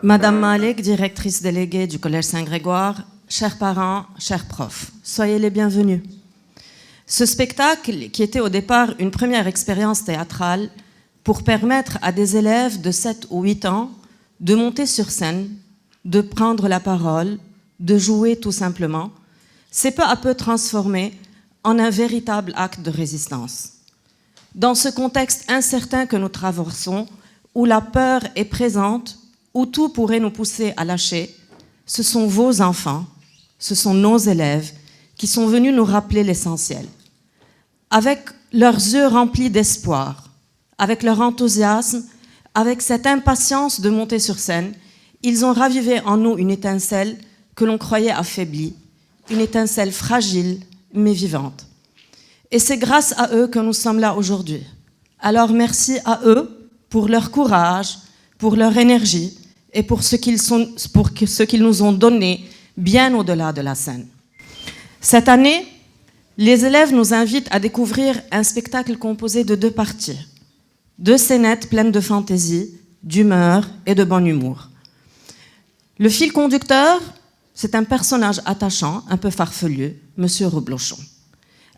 Madame Malek, directrice déléguée du Collège Saint-Grégoire, chers parents, chers profs, soyez les bienvenus. Ce spectacle, qui était au départ une première expérience théâtrale pour permettre à des élèves de 7 ou 8 ans de monter sur scène, de prendre la parole, de jouer tout simplement, s'est peu à peu transformé en un véritable acte de résistance. Dans ce contexte incertain que nous traversons, où la peur est présente, où tout pourrait nous pousser à lâcher, ce sont vos enfants, ce sont nos élèves qui sont venus nous rappeler l'essentiel. Avec leurs yeux remplis d'espoir, avec leur enthousiasme, avec cette impatience de monter sur scène, ils ont ravivé en nous une étincelle que l'on croyait affaiblie, une étincelle fragile mais vivante. Et c'est grâce à eux que nous sommes là aujourd'hui. Alors merci à eux pour leur courage, pour leur énergie et pour ce qu'ils nous ont donné bien au-delà de la scène. Cette année, les élèves nous invitent à découvrir un spectacle composé de 2 parties, 2 scénettes pleines de fantaisie, d'humeur et de bon humour. Le fil conducteur, c'est un personnage attachant, un peu farfelu, Monsieur Reblochon.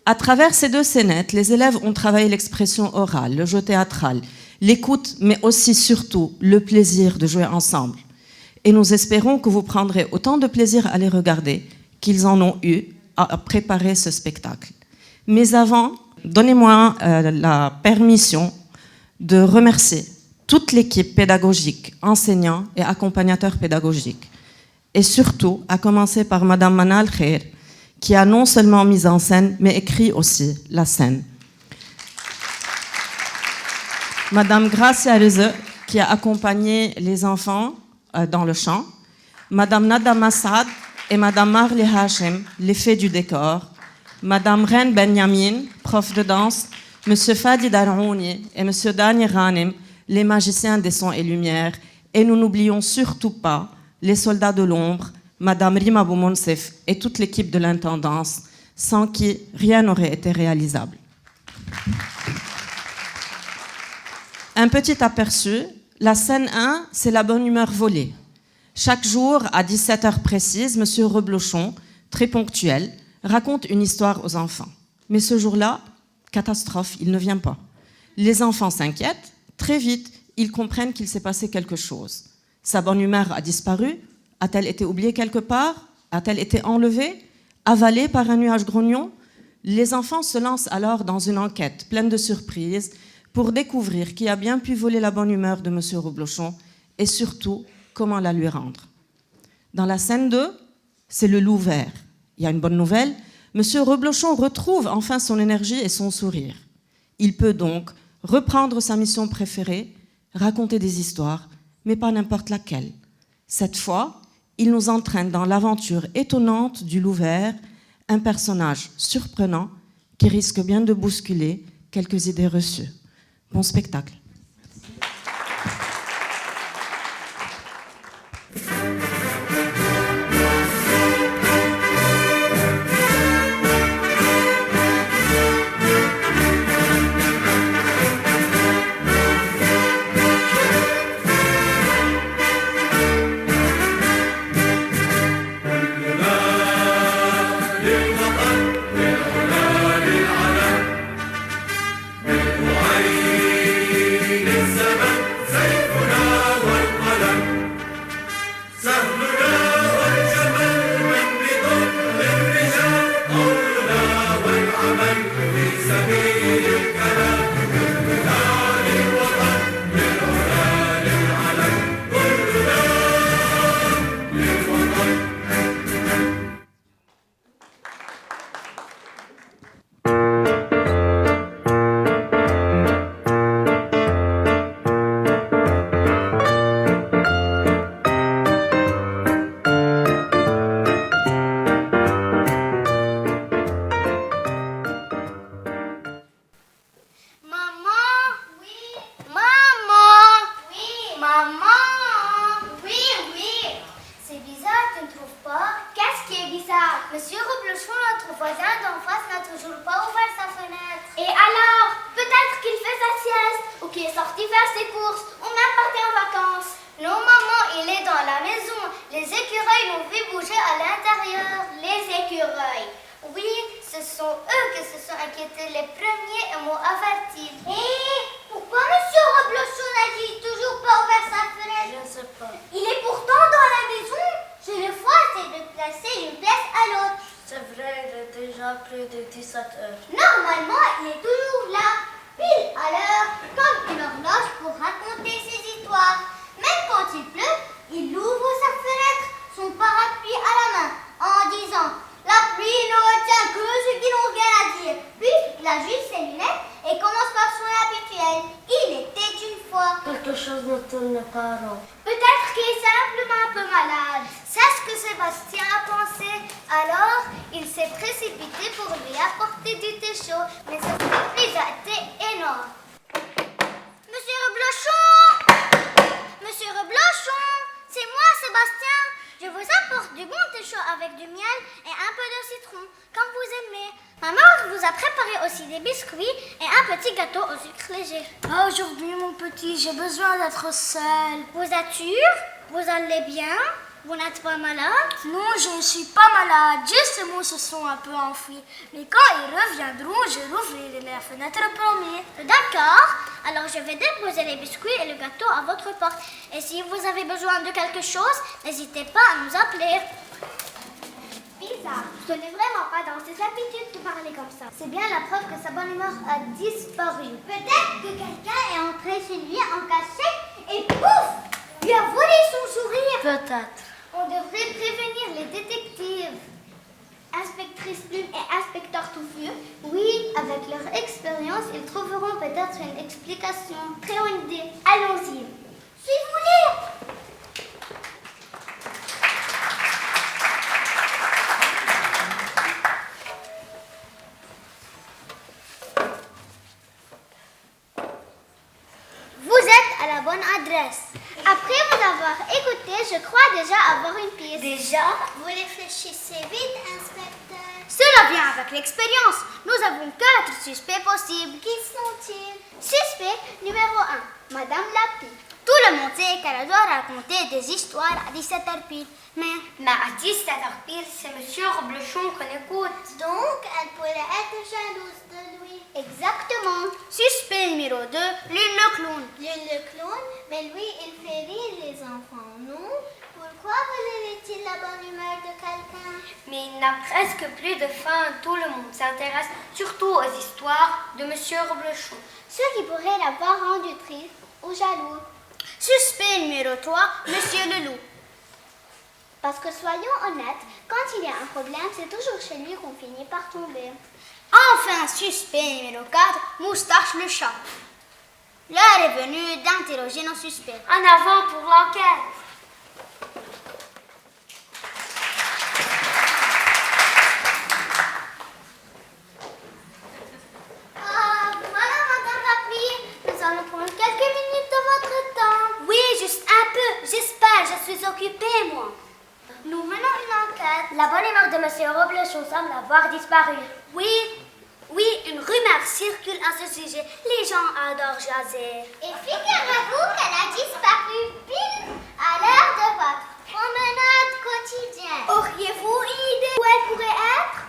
À travers ces 2 scénettes, les élèves ont travaillé l'expression orale, le jeu théâtral, l'écoute, mais aussi surtout le plaisir de jouer ensemble. Et nous espérons que vous prendrez autant de plaisir à les regarder qu'ils en ont eu à préparer ce spectacle. Mais avant, donnez-moi la permission de remercier toute l'équipe pédagogique, enseignants et accompagnateurs pédagogiques. Et surtout, à commencer par Madame Manal Khair, qui a non seulement mis en scène, mais écrit aussi la scène. Madame Gracia Reze, qui a accompagné les enfants dans le chant. Madame Nada Massad et Madame Marli Hachem, l'effet du décor. Madame Ren Benyamin, prof de danse. Monsieur Fadi Darouni et Monsieur Dani Ranem, les magiciens des sons et lumières. Et nous n'oublions surtout pas les soldats de l'ombre, Madame Rima Boumonsef et toute l'équipe de l'intendance, sans qui rien n'aurait été réalisable. Un petit aperçu, la scène 1, c'est la bonne humeur volée. Chaque jour, à 17h précises, Monsieur Reblochon, très ponctuel, raconte une histoire aux enfants. Mais ce jour-là, catastrophe, il ne vient pas. Les enfants s'inquiètent, très vite, ils comprennent qu'il s'est passé quelque chose. Sa bonne humeur a disparu. A-t-elle été oubliée quelque part? A-t-elle été enlevée? Avalée par un nuage grognon? Les enfants se lancent alors dans une enquête pleine de surprises pour découvrir qui a bien pu voler la bonne humeur de M. Reblochon et surtout, comment la lui rendre. Dans la scène 2, c'est le loup vert. Il y a une bonne nouvelle, M. Reblochon retrouve enfin son énergie et son sourire. Il peut donc reprendre sa mission préférée, raconter des histoires, mais pas n'importe laquelle. Cette fois, il nous entraîne dans l'aventure étonnante du loup vert, un personnage surprenant qui risque bien de bousculer quelques idées reçues. Bon spectacle. sorti faire ses courses ou même parti en vacances. Non, maman, il est dans à l'intérieur, les écureuils. Oui, ce sont eux qui se sont inquiétés les premiers et m'ont averti. Pourquoi Monsieur Reblochon n'a-t-il toujours pas ouvert sa fenêtre? Je ne sais pas. Il est pourtant dans la maison. Je le vois essayer de placer une pièce à l'autre. C'est vrai, il est déjà plus de 17 heures. Normalement, il est toujours là, pile à l'heure, comme une horloge pour raconter ses histoires. Même quand il pleut, il ouvre sa fenêtre, son parapluie à la main, en disant « La pluie ne retient que ceux qui n'ont rien à dire ». Puis, il ajuste ses lunettes et commence par son habituel. Il était une fois. Quelque chose ne tourne pas rond. Peut-être qu'il est simplement un peu malade. C'est ce que Sébastien a pensé. Alors, il s'est précipité pour lui apporter du thé chaud, mais sa surprise a été énorme. Monsieur Reblochon! Monsieur Reblochon! C'est moi, Sébastien! Je vous apporte du bon thé chaud avec du miel et un peu de citron, comme vous aimez. Maman vous a préparé aussi des biscuits et un petit gâteau au sucre léger. Ah, aujourd'hui, mon petit, j'ai besoin d'être seul. Vous êtes sûr? Vous allez bien? Vous n'êtes pas malade? Non, je ne suis pas malade. Juste ces mots se sont un peu enfuis. Mais quand ils reviendront, je rouvrirai la fenêtre, promis. D'accord. Alors je vais déposer les biscuits et le gâteau à votre porte. Et si vous avez besoin de quelque chose, n'hésitez pas à nous appeler. Bizarre. Ce n'est vraiment pas dans ses habitudes de parler comme ça. C'est bien la preuve que sa bonne humeur a disparu. Peut-être que quelqu'un est entré chez lui en cachette et pouf! Lui a volé son sourire. Peut-être. On devrait prévenir les détectives. Inspectrice Plume et inspecteur Touffu. Oui, avec leur expérience, ils trouveront peut-être une explication. Très bonne idée. Allons-y. Suivez-les. Vous êtes à la bonne adresse. Après vous avoir écouté, je crois déjà avoir une piste. Déjà? Vous réfléchissez vite, inspecteur. Cela vient avec l'expérience. Nous avons 4 suspects possibles. Qui sont-ils? Suspect numéro 1, Madame Lapie. Tout le monde sait qu'elle doit raconter des histoires à 17h pile. Mais à 17h pile, c'est Monsieur Reblochon qu'on écoute. Donc, elle pourrait être jalouse de lui. Exactement. Suspect numéro 2, Lune le clown. Lune le clown? Mais lui, il fait rire les enfants, non? Pourquoi volerait-il la bonne humeur de quelqu'un? Mais il n'a presque plus de faim. Tout le monde s'intéresse surtout aux histoires de Monsieur Reblochon. Ce qui pourrait l'avoir rendu triste ou jaloux. Suspect numéro 3, Monsieur le loup. Parce que soyons honnêtes, quand il y a un problème, c'est toujours chez lui qu'on finit par tomber. Enfin, suspect numéro 4, Moustache le chat. L'heure est venue d'interroger nos suspects. En avant pour l'enquête. Voilà, Madame Lapie. Nous allons prendre quelques minutes de votre temps. Oui, juste un peu. J'espère. Je suis occupée, moi. Nous menons une enquête. La bonne humeur de Monsieur Reblochon semble avoir disparu. Oui, une rumeur circule à ce sujet. Les gens adorent jaser. Et figurez-vous qu'elle a disparu pile à l'heure de votre promenade quotidienne. Auriez-vous une idée où elle pourrait être?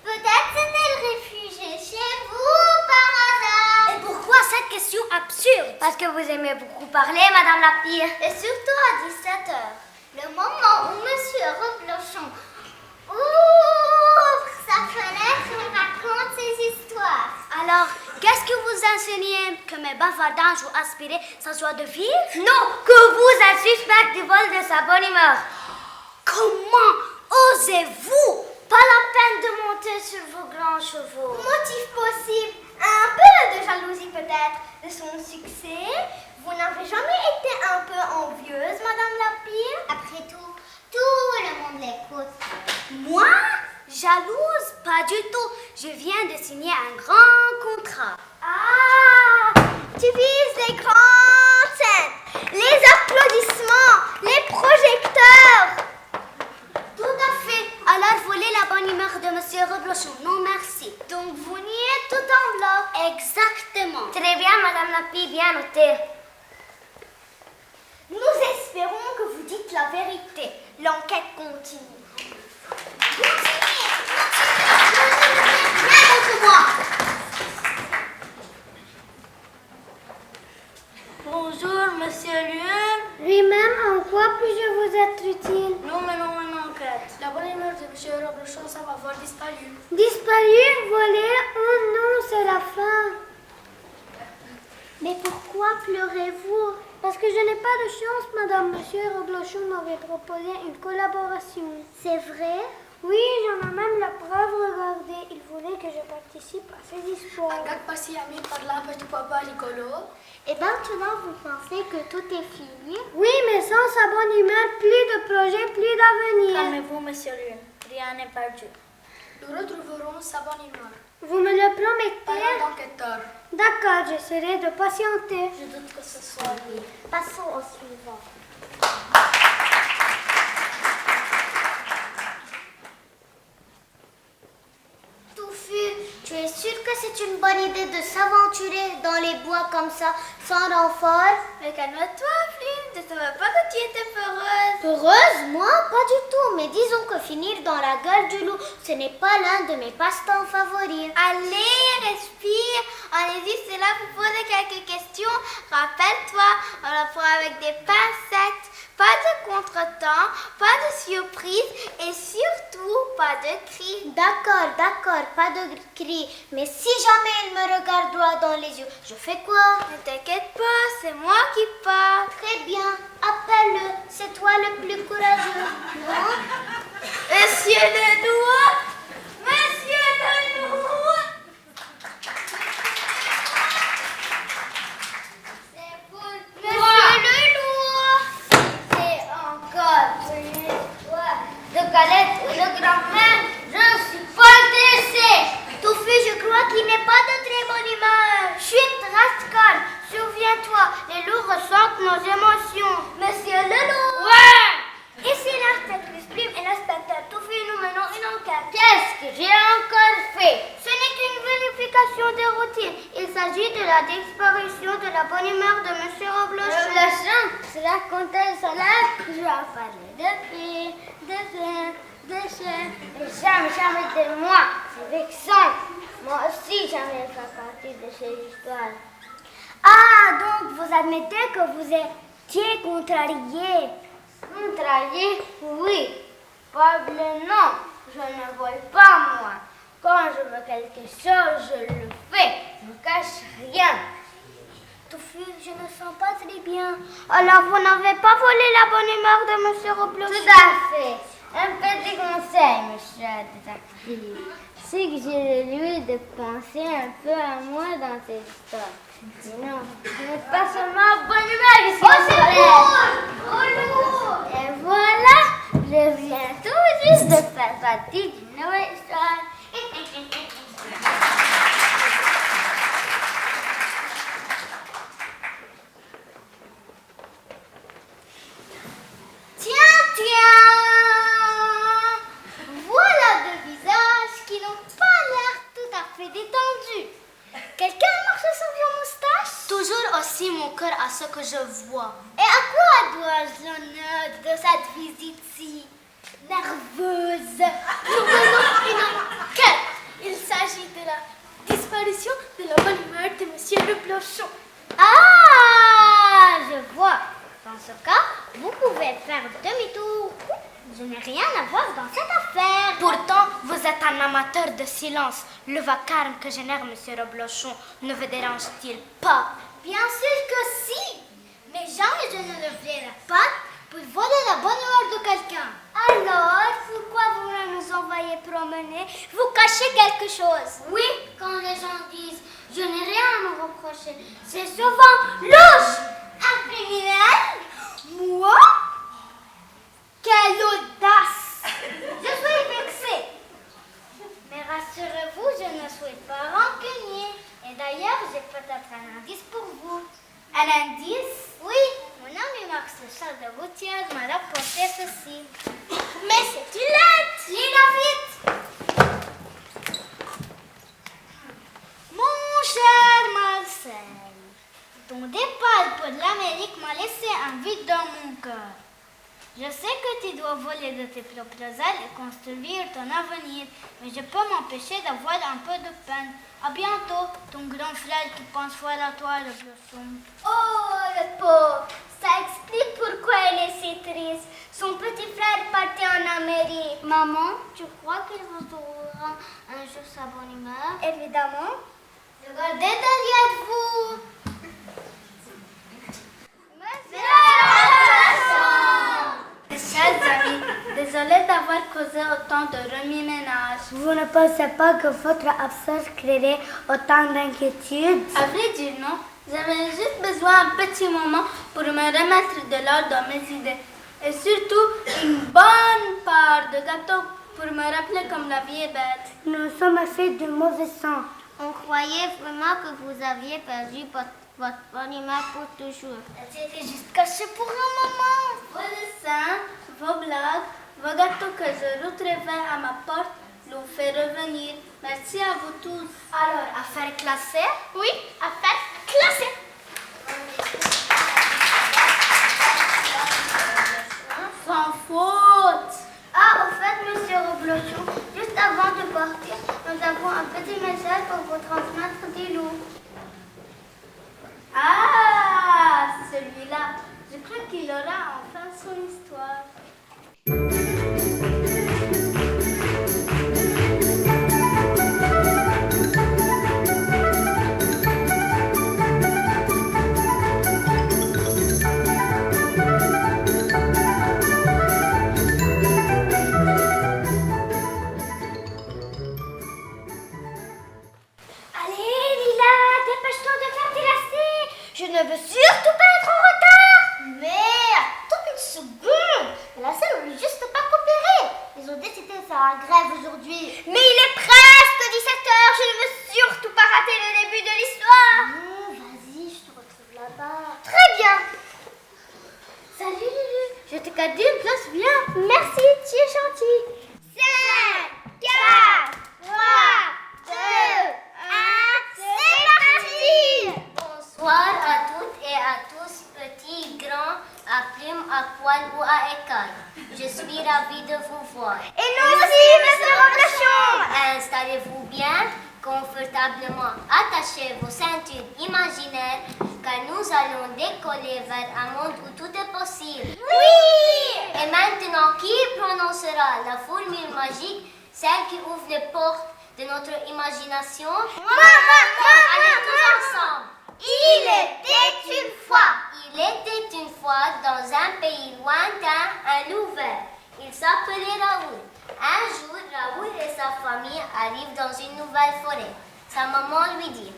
Peut-être s'est-elle réfugiée chez vous par hasard. Et pourquoi cette question absurde? Parce que vous aimez beaucoup parler, Madame Lapie. Et surtout à 17h, le moment où Monsieur Reblochon ouvre sa fenêtre et raconte ses histoires. Alors, qu'est-ce que vous enseignez? Que mes bavardages ou aspirés sans joie de vivre? Non, que vous êtes suspect du vol de sa bonne humeur. Comment osez-vous? Pas la peine de monter sur vos grands chevaux. Motif possible, un peu de jalousie peut-être de son succès. Vous n'avez jamais été un peu envieuse, Madame Lapie? Après tout le monde l'écoute. Moi? Jalouse? Pas du tout. Je viens de signer un grand contrat. Ah! Tu vises les grandes scènes, les applaudissements, les projecteurs. Tout à fait. Alors voler la bonne humeur de Monsieur Reblochon. Non, merci. Donc vous niez tout en bloc. Exactement. Très bien, Madame Lapie, bien noté. Nous espérons que vous dites toute la vérité. L'enquête continue. Viens contre moi. Bonjour, monsieur Lune. Lui-même, en quoi puis-je vous être utile? Nous menons une enquête. La bonne humeur de monsieur Roblochon semble avoir disparu. Disparu, volé, oh non, c'est la fin. Mais pourquoi pleurez-vous? Parce que je n'ai pas de chance, madame. Monsieur Roblochon m'avait proposé une collaboration. C'est vrai? Oui, j'en ai même la preuve, regardez. Il voulait que je participe à ses histoires. Regarde pas si ami par là, petit papa Nicolo. Et maintenant, vous pensez que tout est fini? Oui, mais sans sa bonne humeur, plus de projets, plus d'avenir. Calmez-vous, monsieur Lune. Rien n'est perdu. Nous retrouverons sa bonne humeur. Vous me le promettez? Parlons d'enquêteur. D'accord, j'essaierai de patienter. Je doute que ce soit lui. Passons au suivant. Touffu, tu es sûr que c'est une bonne idée de s'aventurer dans les bois comme ça, sans renfort? Mais calme-toi, Flynn. Je ne savais pas que tu étais peureuse. Peureuse? Moi? Pas du tout. Mais disons que finir dans la gueule du loup, ce n'est pas l'un de mes passe-temps favoris. Allez, respire. On est là pour poser quelques questions. Rappelle-toi, on le fera avec des pincettes. Pas de contretemps, pas de surprise et surtout pas de cris. D'accord, pas de cris. Mais si jamais il me regarde droit dans les yeux, je fais quoi? Ne t'inquiète pas, c'est moi qui parle. Très bien, appelle-le. C'est toi le plus courageux, non? Monsieur le loup! Monsieur le loup! C'est pour Monsieur le loup! C'est encore une histoire de galette et de grand-mère. Je ne suis pas intéressée. Touffu, je crois qu'il n'est pas de très bonne humeur. Chut, reste calme. Souviens-toi, les loups ressentent nos émotions. Monsieur le loup! Ouais! Ici l'inspectrice Plume et l'inspecteur Touffu, nous menons une enquête. Qu'est-ce que j'ai encore fait? Ce n'est qu'une vérification de routine. Il s'agit de la disparition de la bonne humeur de M. Roblochon. Roblochon, cela comptait son âge. Je en parlais de filles, de chiens, de chiens. Et jamais de moi. C'est vexant. Moi aussi, jamais fait partie de ces histoires. Ah, donc vous admettez que vous étiez contrarié. Contrarié? Oui. Pable, non. Je ne vole pas, moi. Quand je veux quelque chose, je le fais. Je ne cache rien. Touffu, je ne sens pas très bien. Alors, vous n'avez pas volé la bonne humeur de M. Roblochon? Tout à fait. Un petit conseil, monsieur le détective. C'est que j'ai lui de penser un peu à moi dans cette histoire. Sinon, je n'ai pas seulement bonne humeur ici. Et voilà, je viens tout juste de faire partie d'une nouvelle histoire. Tiens! Voilà deux visages qui n'ont pas l'air tout à fait détendus. Quelqu'un marche sur vos moustaches? Toujours aussi mon cœur à ce que je vois. Et à quoi dois-je l'honneur de cette visite-ci? Nerveuse. Nous menons une enquête. Il s'agit de la disparition de la bonne humeur de Monsieur Roblochon. Ah, je vois. Dans ce cas, vous pouvez faire demi-tour. Je n'ai rien à voir dans cette affaire. Pourtant, vous êtes un amateur de silence. Le vacarme que génère Monsieur Roblochon ne vous dérange-t-il pas? Bien sûr que si. Mais jamais je ne le verrai pas pour voler la bonne humeur de quelqu'un. Alors, pourquoi vous ne nous envoyez promener? Vous cachez quelque chose. Oui, quand les gens disent « je n'ai rien à me reprocher », c'est souvent louche. Un criminel? Moi? Quelle audace! Je suis vexée. Mais rassurez-vous, je ne suis pas rancunier. Et d'ailleurs, j'ai peut-être un indice pour vous. Un indice? Oui, mon ami Max, le chef de routière, m'a rapporté ceci. Mais c'est une lettre! Lis-la vite! Mon cher Marcel, ton départ pour l'Amérique m'a laissé un vide dans mon cœur. Je sais que tu dois voler de tes propres ailes et construire ton avenir, mais je peux m'empêcher d'avoir un peu de peine. À bientôt, ton grand frère qui pense voir à toi, le blossom. Oh, le pauvre. Ça explique pourquoi il est si triste. Son petit frère partait en Amérique. Maman, tu crois qu'il restaurera un jour sa bonne humeur? Évidemment. Regardez derrière vous. Chers amis, désolée d'avoir causé autant de remue-ménage. Vous ne pensez pas que votre absence créerait autant d'inquiétude? À vrai dire, non. J'avais juste besoin d'un petit moment pour me remettre de l'ordre dans mes idées. Et surtout, une bonne part de gâteau pour me rappeler comme la vie est bête. Nous sommes faits de mauvais sang. On croyait vraiment que vous aviez perdu votre bonne humeur pour toujours. C'était juste caché pour un moment. Vos dessins, vos blagues, vos gâteaux que je retrouverai à ma porte l'ont fait revenir. Merci à vous tous. Alors, affaire classée? Oui, affaire classée. Sans faute. Ah, au fait, monsieur Roblochon, juste avant de partir, nous avons un petit message pour vous transmettre du loup. Ah, celui-là. Je crois qu'il aura enfin son histoire. Allez, Lila, dépêche-toi de faire tes lacets. Je ne veux surtout pas être en retard. Mais attends une seconde. Les lacets ne l'ont juste pas coopéré. Ils ont décidé de faire un grève aujourd'hui. Mais il est presque 17h. Je ne veux surtout pas rater le début de l'histoire. Vas-y, je te retrouve là-bas. Très bien. Salut Lulu. Je t'ai gardé une place bien. Merci, tu es gentil. 5, 4, 3, 2, 1, c'est parti! Bonsoir à toutes et à tous, petits, grands, à plumes, à poil ou à écailles. Je suis ravie de vous voir. Et nous aussi, monsieur Roblochon! Installez-vous bien, confortablement. Attachez vos ceintures imaginaires, car nous allons décoller vers un monde où tout est possible. Oui! Et maintenant, qui prononcera la formule magique, celle qui ouvre les portes de notre imagination? Allez tous ensemble. Il était une fois. Il était une fois dans un pays lointain un loup vert. Il s'appelait Raoul. Un jour, Raoul et sa famille arrivent dans une nouvelle forêt. Sa maman lui dit: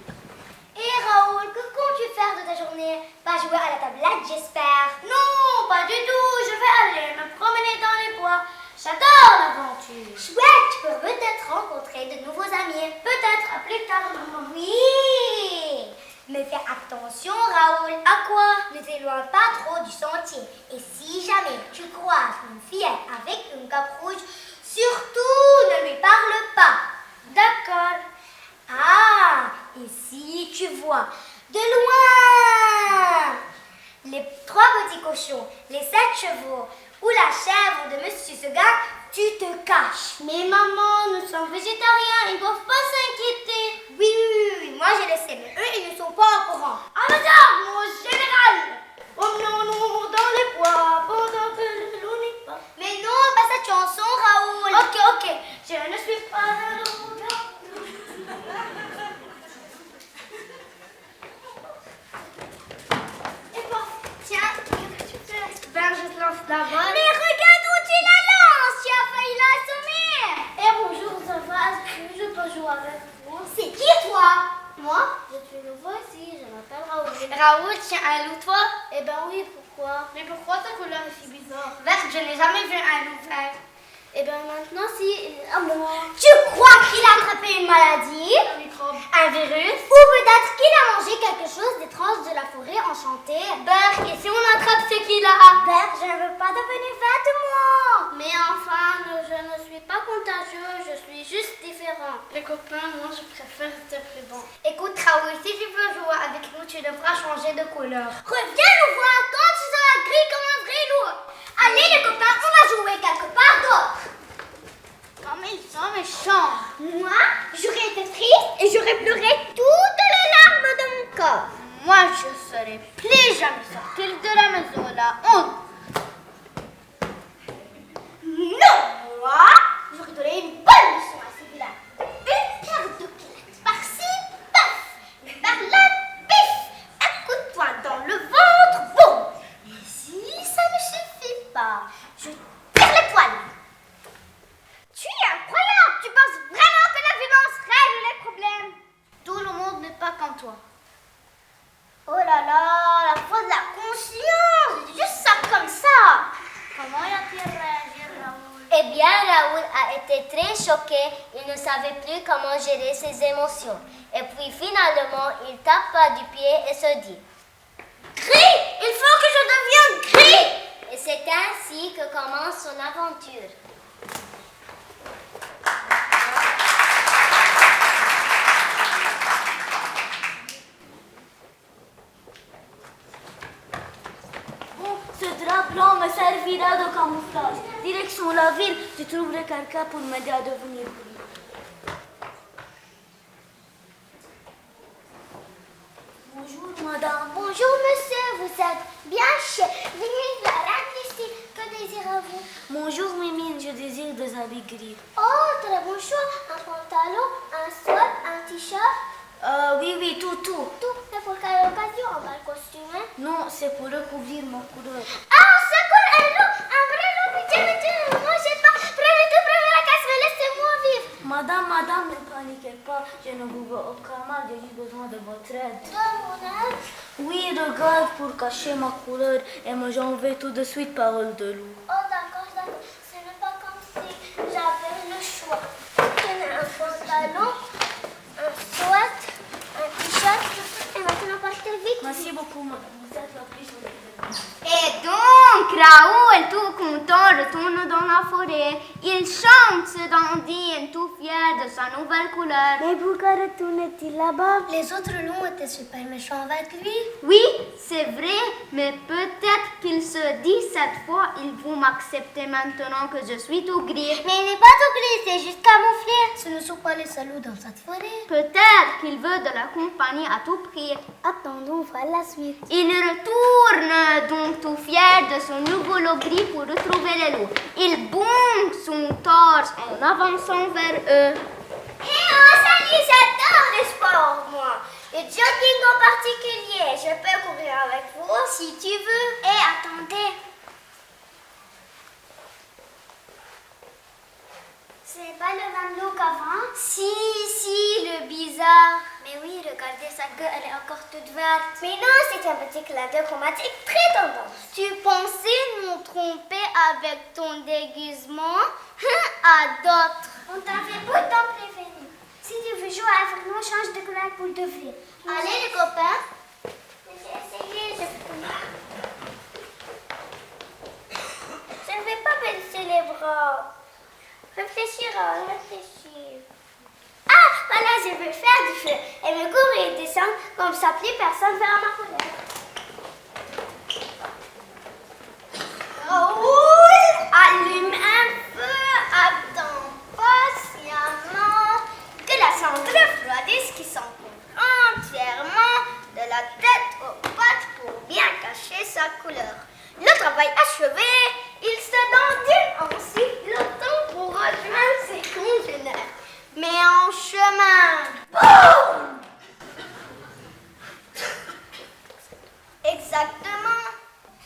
Et Raoul, que comptes-tu faire de ta journée? Pas jouer à la tablette, j'espère. Non, pas du tout. Je vais aller me promener dans les bois. J'adore l'aventure. Chouette, tu peux peut-être rencontrer de nouveaux amis. Peut-être à plus tard, maman. Oui. Mais fais attention, Raoul. À quoi? Ne t'éloigne pas trop du sentier. Et si jamais tu croises une fillette avec une cape rouge, surtout ne lui parle pas. D'accord. Ah, et si tu vois de loin les 3 petits cochons, les 7 chevaux ou la chèvre de Monsieur Seguin, tu te caches. Mais maman, nous sommes végétariens, ils ne doivent pas s'inquiéter. Oui, moi je le sais, mais eux, ils ne sont pas au courant. En hasard, mon général, promenons-nous dans les bois pendant que le loup n'est pas. Mais non, pas cette chanson, Raoul. Ok, je ne suis pas un loup. Et toi, tiens, qu'est-ce que tu fais? Ben, je te lance la balle. Mais regarde où tu la lances, tu as failli l'assommer. Et bonjour, ça va, je peux jouer avec vous. C'est qui toi? Moi, je suis nouveau ici, je m'appelle Raoul. Raoul, tiens un loup toi? Eh ben oui, pourquoi? Mais pourquoi ta couleur est si bizarre? Verte, je n'ai jamais vu un loup vert. Eh bien maintenant, si... Ah bon. Tu crois qu'il a attrapé une maladie? Un microbe. Un virus? Ou peut-être qu'il a mangé quelque chose d'étrange de la forêt enchantée? Berk, et si on attrape ce qu'il a? Berk, je ne veux pas devenir fête, moi. Mais enfin, je ne suis pas contagieux, je suis juste différent. Les copains, moi, je préfère rester prudent. Écoute, Raoul, si tu veux jouer avec nous, tu devras changer de couleur. Reviens nous voir quand tu seras gris comme un vrai loup. Allez, les copains. j'aurais pleuré toutes les larmes de mon corps. Moi, je ne serais plus jamais sortir de la maison, la honte. Non, moi, j'aurais donné une bonne leçon à ces vilains. Une paire de claques par-ci, paf, et par-là, pif, un coup de poing dans le ventre, boum. Et si ça ne suffit pas, je tire les poils. Tu es incroyable, tu penses vraiment que la violence règle les problèmes? Tout le monde n'est pas comme toi. Oh là là, la foi de la conscience, c'est juste ça comme ça. Comment a-t-il réagi, Raoul? Eh bien, Raoul a été très choqué. Il ne savait plus comment gérer ses émotions. Et puis finalement, il tapa du pied et se dit: Gris, il faut que je devienne gris. Et c'est ainsi que commence son aventure. Ce drap blanc me servira de camouflage. Direction la ville, je trouverai quelqu'un pour m'aider à devenir gris. Bonjour, madame. Bonjour monsieur, vous êtes bien chez Mimine la reine ici. Que désirez-vous? Bonjour, Mimine, je désire des habits gris. Oh, très bon choix. Un pantalon, un sweat, un t-shirt. Oui, tout. Tout. Mais pour quelle occasion? On va le costumer. Non, c'est pour recouvrir mon couleur. Ah, c'est quoi un loup? Un vrai loup? Pitié, ne mangez pas. Prenez la casse, mais laissez-moi vivre. Madame, ne paniquez pas. Je ne vous veux aucun mal, j'ai juste besoin de votre aide. De mon aide? Oui, regarde, pour cacher ma couleur. Et moi, j'en vais tout de suite, parole de loup. Oh, d'accord. Ce n'est pas comme si j'avais le choix. Tenez un pantalon, un sweat, un t-shirt. Et maintenant, partez vite. Merci beaucoup, madame. Vous êtes la plus jolie. Et donc, Raoul, tout content, retourne dans la forêt. Il chante, se dandine, tout fier de sa nouvelle couleur. Mais pourquoi retourne-t-il là-bas? Les autres loups étaient super méchants avec lui. Oui, c'est vrai, mais peut-être qu'il se dit cette fois, ils vont m'accepter maintenant que je suis tout gris. Mais il n'est pas tout gris, c'est juste camouflé. Ce ne sont pas les salauds dans cette forêt. Peut-être qu'il veut de la compagnie à tout prix. Attendons voir la suite. Il retourne donc tout fier de son nouveau lot gris pour retrouver les loups. Il bombe son torse en avançant vers eux. Salut, j'adore les sports, moi. Le jogging en particulier. Je peux courir avec vous si tu veux. Et attendez. Ce n'est pas le même loup qu'avant? Si, le bizarre. Mais oui, regardez sa queue, elle est encore toute verte. Mais non, c'est un petit clin d'œil chromatique très tendance. Tu pensais nous tromper avec ton déguisement? À d'autres. On t'avait pourtant prévenu. Si tu veux jouer à Inferno, change de couleur pour de vrai. Allez les copains. J'ai essayé, je ne vais pas baisser les bras. Réfléchir. Ah, voilà, je veux faire du feu. Et me courir et descendre, comme ça plus personne verra ma couleur. Raoul, allume un feu, attends patiemment que la cendre refroidisse qui s'encouvre entièrement de la tête aux pattes pour bien cacher sa couleur. Le travail achevé, il se dandine en sifflotant pour rejoindre ses congénères. Mais en chemin, boum! Exactement.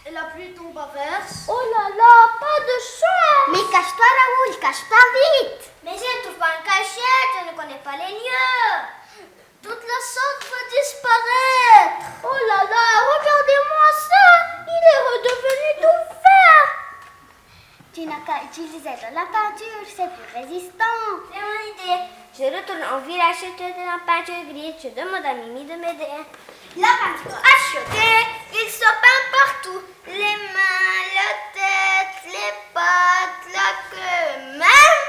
Et la pluie tombe à verse. Oh là là, pas de chance! Mais cache-toi, Raoul, cache-toi vite! Mais je ne trouve pas une cachette, je ne connais pas les lieux. Toute la cendre va disparaître. Oh là là, regardez-moi ça! Il est redevenu tout vert. Tu n'as qu'à utiliser de la peinture, c'est plus résistant. C'est mon idée. Je retourne en ville acheter de la peinture grise. Je demande à Mimi de m'aider. La peinture achetée, il se peint partout. Les mains, la tête, les pattes, la queue, même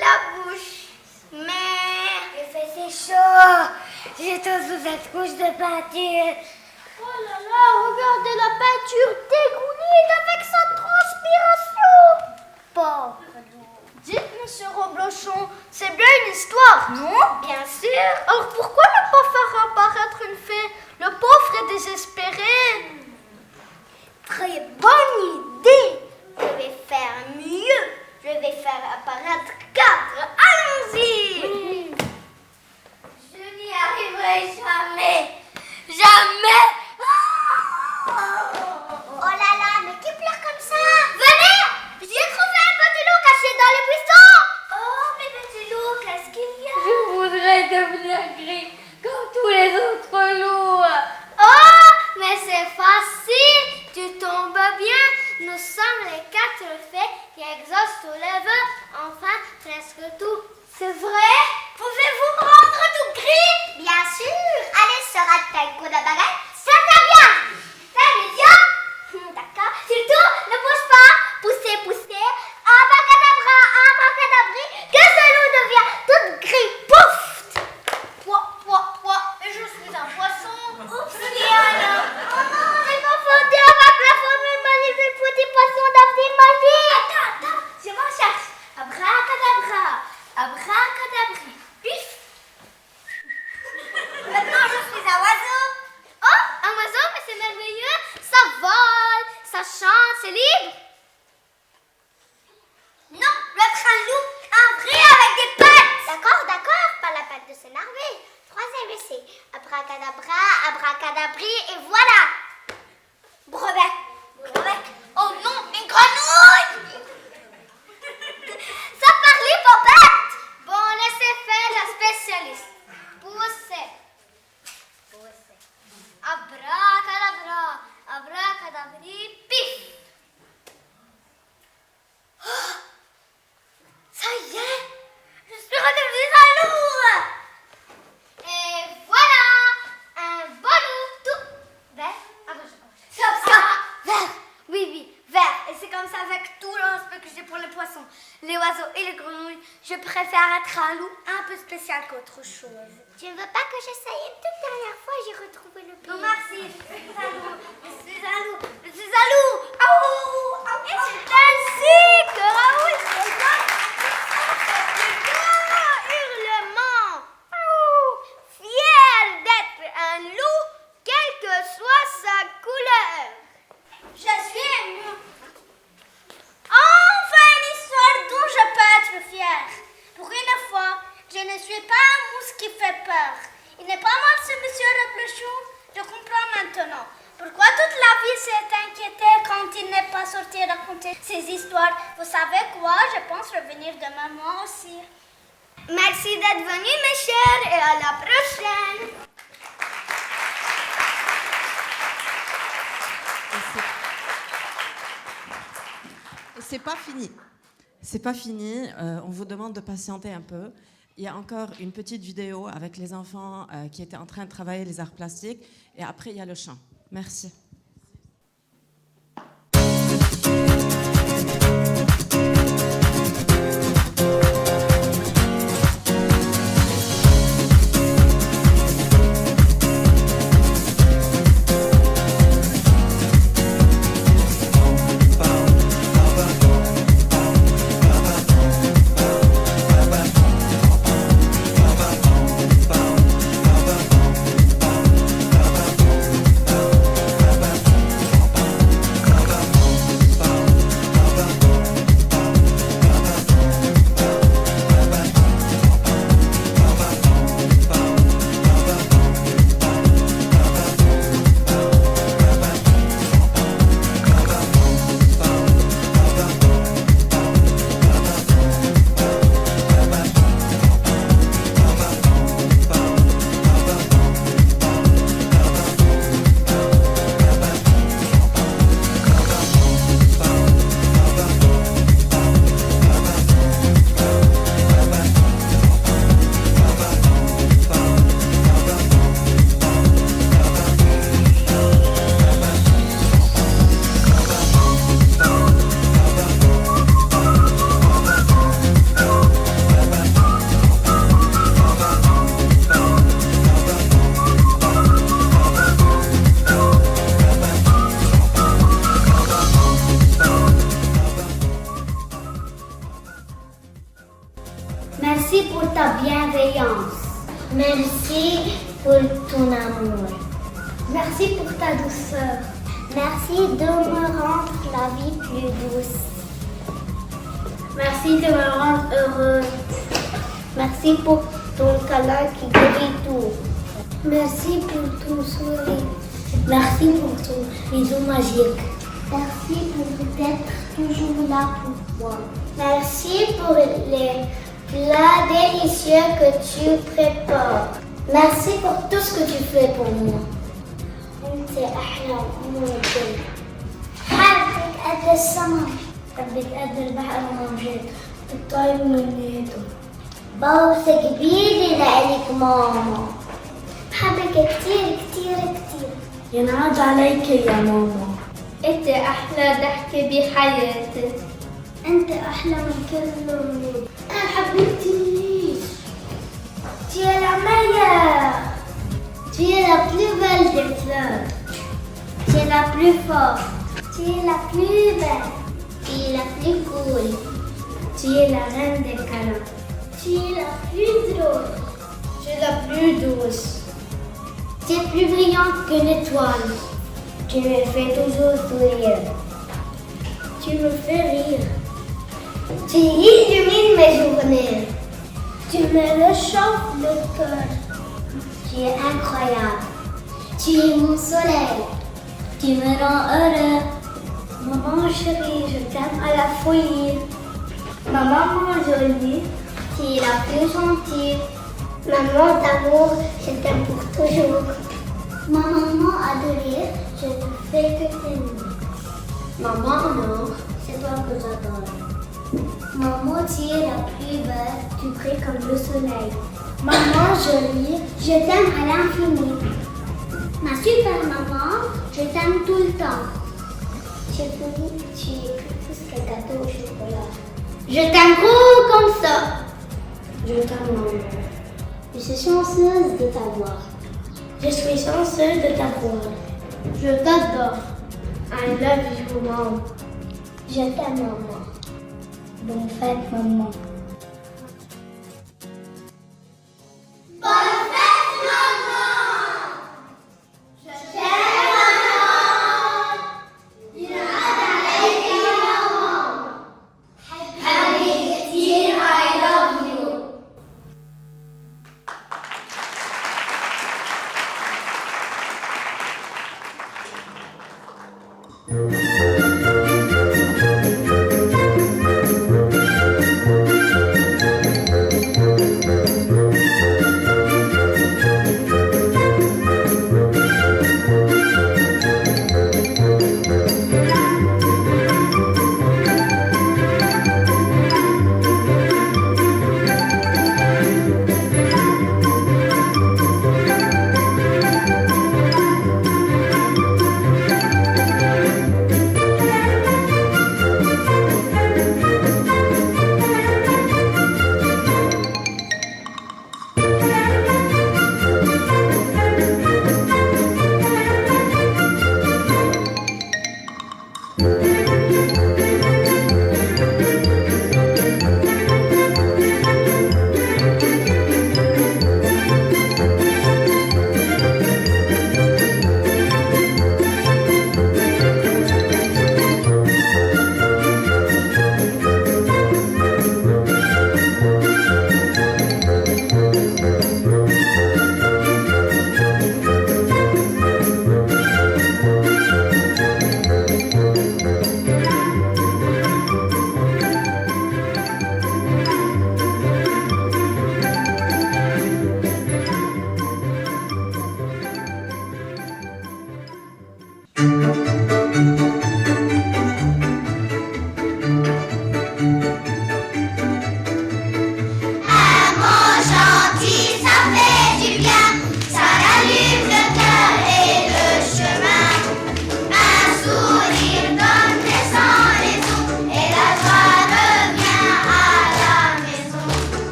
la bouche. Mais il fait si chaud. J'ai tous cette couche de peinture. Oh là là, regardez la peinture dégouline avec sa transpiration. Pauvre loup. Dites, monsieur Roblochon, c'est bien une histoire, non? Bien sûr. Or, pourquoi les 4 fées qui exaucent tous les vœux, enfin presque tout. C'est vrai? Pouvez-vous me rendre tout gris? Bien sûr. Allez, sera-t-elle coup de baguette? Ça va bien. Ça va bien? D'accord. Surtout, ne bouge pas. Poussez, poussez. Abracadabra, abracadabri, que ce loup devient tout gris. Pouf! Et je suis un poisson. Oups, Diana. Oh non, j'ai confondu avec la formule magique du petit poisson d'avril magique. Attends, je m'en cherche. Abracadabra, abracadabri, pif. Maintenant, je suis un oiseau. Oh, un oiseau, mais c'est merveilleux. Ça vole, ça chante, c'est libre. Non, l'autre un loup, un vrai avec des pattes. D'accord, pas la peine de s'énerver. 3e essai. Abracadabra, abracadabri, et voilà. Brevet. Oh non, une grenouille. Ça parle l'hippopète. Bon, laissez faire la spécialiste. Poussez. Abracadabra, abracadabri, pif. Oh, ça y est, je suis redevenue un loup. Et voilà, un beau loup tout vert. Ça, vert. Oui, vert. Et c'est comme ça avec tout le respect que j'ai pour les poissons, les oiseaux et les grenouilles. Je préfère être un loup un peu spécial qu'autre chose. Tu ne veux pas que j'essaye une toute dernière fois? J'ai retrouvé le pays. Non, merci. Je suis un loup. Et c'est ainsi que Raoul se donne hurlement. Fier d'être un loup, quelle que soit sa couleur. Je suis émue. Enfin une histoire dont je peux être fière. Pour une fois, je ne suis pas un mousse qui fait peur. Il n'est pas mal ce monsieur Repluchon. Je comprends maintenant pourquoi toute la vie s'est inquiétée quand il n'est pas sorti raconter ces histoires. Vous savez quoi? Je pense revenir demain moi aussi. Merci d'être venus mes chers et à la prochaine. C'est pas fini. C'est pas fini. On vous demande de patienter un peu. Il y a encore une petite vidéo avec les enfants qui étaient en train de travailler les arts plastiques. Et après, il y a le chant. Merci. Merci pour ta bienveillance. Merci pour ton amour. Merci pour ta douceur. Merci de me rendre la vie plus douce. Merci de me rendre heureuse. Merci pour ton câlin qui guérit tout. Merci pour ton sourire. Merci pour ton bisou magique. Merci pour être toujours là pour moi. Merci pour les plats délicieux que tu prépares. Merci pour tout ce que tu fais pour moi. أنت أحلى أم الدنيا. حبك قد السماء. بدك تقدر بحق مامجد الطيب منيته بوسة كبيرة لإلك ماما بحبك كتير كتير كتير ينعاد عليك يا ماما انت احلى ضحكة بحياتي انت احلى من كل الولود انا حبيبتي tu es la meilleure tu es la plus belle des fleurs tu es la plus forte tu es la plus belle tu es la plus cool tu es la reine des câlins tu es la plus drôle tu es la plus douce tu es plus brillante qu'une étoile tu me fais toujours sourire tu me fais rire tu illumines mes journées. Tu me réchauffes le cœur. Tu es incroyable. Tu es mon soleil. Tu me rends heureux. Maman chérie, je t'aime à la folie. Ma maman jolie, tu es la plus gentille. Maman d'amour, je t'aime pour toujours. Ma maman adorée, je ne fais que t'aimer. Maman amour, c'est toi que j'adore. Maman, tu es la plus belle, tu brilles comme le soleil. Maman jolie, je t'aime à l'infini. Ma super maman, je t'aime tout le temps. Tu es plus qu'un gâteau au chocolat. Je t'aime gros comme ça. Je t'aime maman. Je suis chanceuse de t'avoir. Je suis chanceuse de t'avoir. Je t'adore. I love you, maman. Je t'aime, maman. Bonne fête, maman. Bonne fête, maman. Je t'aime, maman. ينعاد عليك يا ماما. حبيبتي كتير I love you.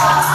Merci.